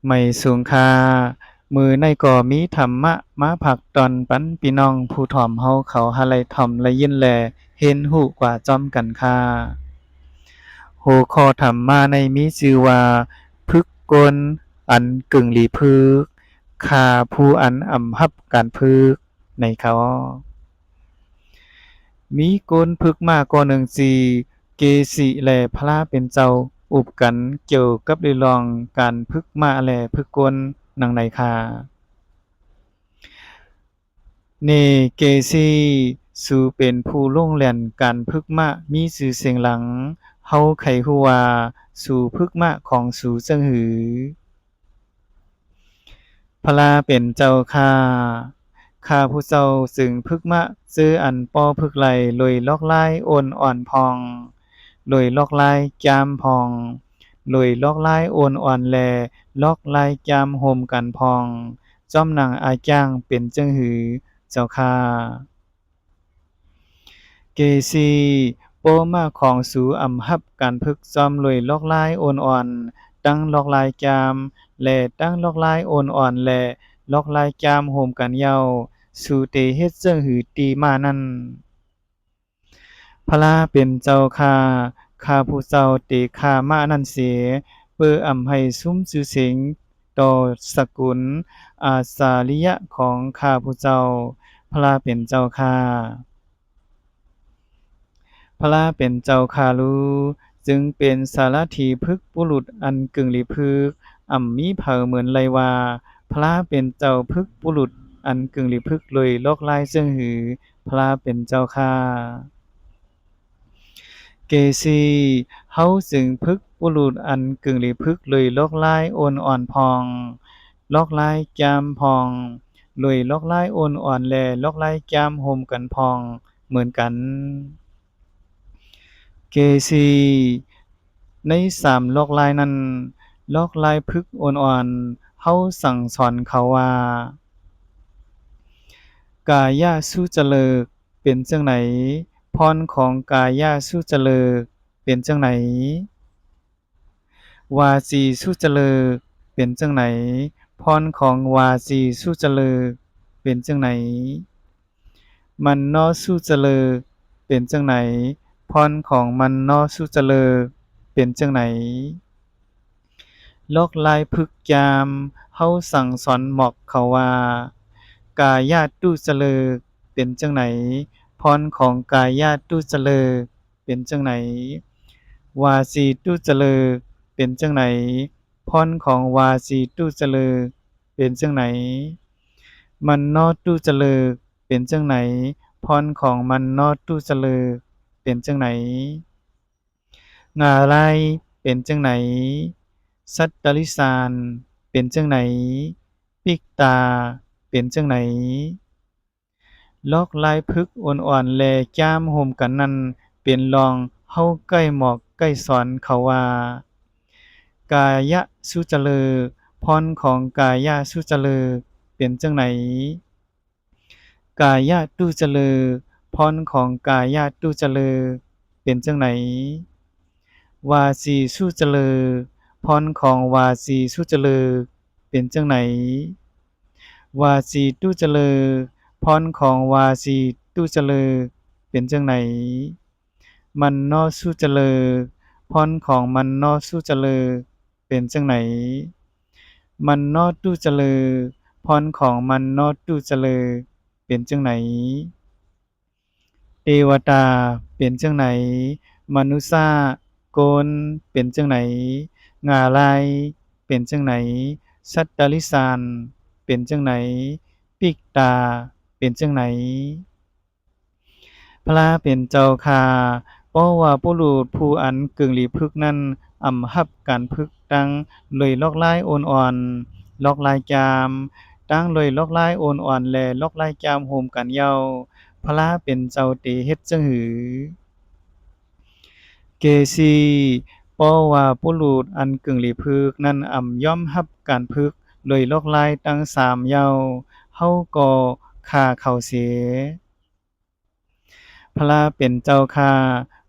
ไม่สูงค่ามือในก็มีธรรมะมาผลักตอนปันพี่น้องผู้ถ่อมเฮาเขาหาไลถ่อมและยินแลเห็นหูกว่าจ้อมกันค่าหัวข้อธรรมะในมีชื่อว่าพึกกลอันกึ่งหลีพึกค่าผู้อันอำหับการพึกในเขามีกลพึกมากกว่าหนึ่งสีเกสิและพระเป็นเจ้าอุบกันเกี่ยวกับเรื่องรองการพึกมาและพึกกลนังในคา เนเกซีสู่เป็นผู้ลงแล่นการพึกมะมีชื่อเสียงหลังเฮาไขฮู้ว่าสู่พึกมะของสู่จั่งหือพระลาเป็นเจ้าข้าข้าผู้เจ้าจึงพึกมะซื้ออันป้อพึกไหลลยลอกลายโอนอ่อนพองลยลอกลายจามพองลยลอกลายโอนอ่อนแลลอกลายจามโฮมกันพองจ้อมหนังอาจ้างเป็นจั่งหือเจ้าข้า เกซีโปมาของสูอำหับการพึกจอมลวยลอกลายโอนอ่อนตั้งลอกลายจามและตั้งลอกลายโอนอ่อนและลอกลายจามโหมกันเย้าสู่เตเฮ็ดเจ้งหือตีมานั่นพระลาเป็นเจ้าข้าข้าผู้เจ้าเตข้ามานั่นเสียเพื่ออำให้ซุ้มชื่อเสียงต่อสกุลอาสาลิยะของข้าผู้เจ้าพระลาเป็นเจ้าข้า พระเป็นเจ้าข้ารู้จึงเป็นสารถีพฤกษ์บุรุษอันกึ่งฤพึกษ์มีเผ่าเหมือนไลวาพระเป็นเจ้าพฤกษ์บุรุษอันกึ่งฤพึกษ์เลยลอกลายเสื่องหือพระเป็นเจ้าข้าเกษีเฮาจึงพฤกษ์บุรุษอันกึ่งฤพึกษ์เลยลอกลายโอนอ่อนพองลอกลายจามพองเลยลอกลายโอนอ่อนแลลอกลายจามโฮมกันพองเหมือนกัน เกซีในสามโลกลายนั้นโลกลายพึกษ์อ่อนๆเฮาสั่งสอนเขาว่ากายสุจริกเป็นจั่งใดพรของกายสุจริกเป็นจั่งใดวาจีสุจริกเป็นจั่งใดพรของวาจีสุจริกเป็นจั่งใดมันนอสุจริกเป็นจั่งใดพรของมันนอสุจริกเป็นจั่งใด โลกลายพึกยามเฮาสั่งสอนหมอกเขาว่ากายาตุเจริกเป็นจังไหนพรของกายาตุเจริกเป็นจังไหนวาสีตุเจริกเป็นจังไหนพรของวาสีตุเจริกเป็นจังไหนมันนอตุเจริกเป็นจังไหนพรของมันนอตุเจริกเป็นจังไหนงาลายเป็นจังไหน สัตตลิสานเป็นจั่งใดปิกตาเป็นจั่งใดลอกลายพึกษ์อ่อนๆแลจ้ามโฮมกันนั้นเป็นรองเฮาใกล้หมอกใกล้สอนเขาว่ากายะสุจริกพรของกายะสุจริกเป็นจั่งใดกายะตุจริกพรของกายะตุจริกเป็นจั่งใดวาสีสุจริก พรของวาสีสุจริกเป็นจังไหนวาสีตุจริกพรของวาสีตุจริกเป็นจังไหนมันนอสุจริกพรของมันนอสุจริกเป็นจังไหนมันนอตุจริกพรของมันนอตุจริกเป็นจังไหนเทวตาเป็นจังไหนมนุษยโกนเป็นจังไหน งาลายเป็นจั่งไหนสัตตลิสานเป็นจั่งไหนปิกตาเป็นจั่งไหนพระเป็นเจ้าค่าเพราะว่าบุรุษผู้อันกึ่งหลีพึกนั้นอำหับการพึกดังเลยลอกลายโอนอ่อนลอกลายจามตั้งเลยลอกลายโอนอ่อนแลลอกลายจามโฮมกันเย้าพระเป็นเจ้าเตเฮ็ดจั่งหือ เกษีเพราะว่าบุรุษอันกึ่งหลีพึกนั้นย่อมรับการพึกโดยลอกลายตั้งสามเย้าเฮาก็ฆ่าเขาเสียพระเป็นเจ้าข้า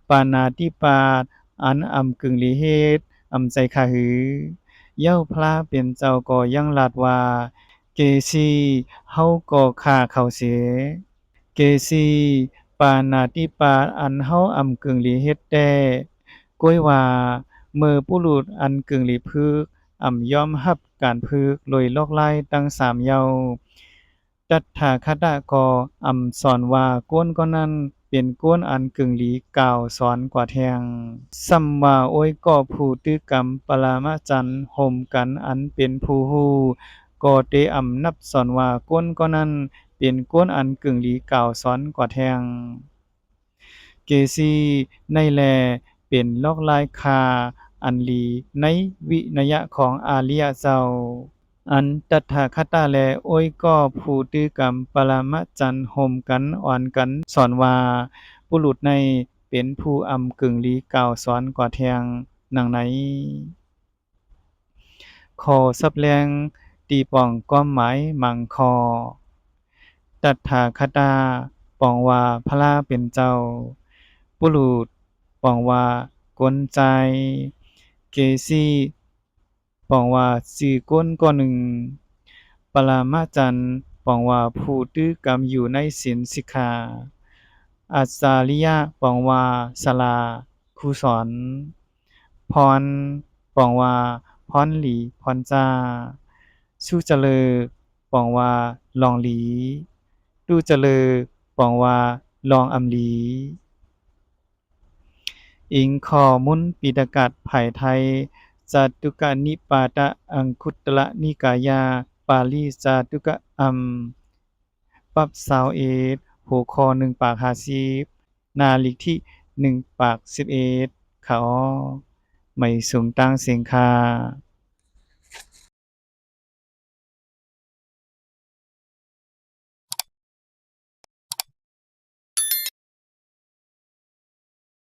ปาณาติปาตอันกึ่งหลีเฮ็ดใจข้าหือ เย้าพระเป็นเจ้าก็ยังลาดว่าเกษีเฮาก็ฆ่าเขาเสียเกษีปาณาติปาอันเฮาอำกึ่งหลีเฮ็ดแต้ก้วยว่าเมื่อปุรุษอันกึ่งหลีพึกยอมรับการพึกโดยลอกไล่ตั้งสามเย้าตัฏฐาคตก็สอนว่าก้นก็นั้นเป็นก้นอันกึ่งหลีกล่าวสอนกว่าแทงซัมว่าโอยก็ผู้ตื้อกรรมปรามาจันทร์ห่มกันอันเป็นผู้ฮู้ก็ได้นับสอนว่าก้นก็นั้นเป็นก้นอันกึ่งหลีกล่าวสอนกว่าแทงเกษีในแลเป็นลอกลายคาอันหลีในวินัยของอาริยเจ้า อันตถาคตแลโอ้ยก็ผู้ตื้อกรรมปรมาจรรย์ห่มกันอ่อนกันสอนว่าบุรุษในเป็นผู้กึ่งลีกล่าวสอนกว่าแทงหนังไหนขอสับแลงตีป่องความหมายมั่งคอตถาคตาปองว่าพระเป็นเจ้าบุรุษปองว่ากลใจเกษีปองว่าสื่อก้นก็หนึ่ง ปรามาจารย์ปองว่าผู้ตื้อกรรมอยู่ในศีลสิกขาอัสสาริยะปองว่าศาลาครูสอนพรปองว่าพรหลีพรจ้าสู้เจริญปองว่าลองหลีตู้เจริญปองว่าลองลี อิงข้อมูลปิฎกไผ่ไทยจาตุกนิปาตอังคุตรนิกายาปาลีจาตุกปรับ21หัวข้อ1ปาก50หน้าเลขที่1ปาก11ขอไม่สูงตั้งเสียงค่า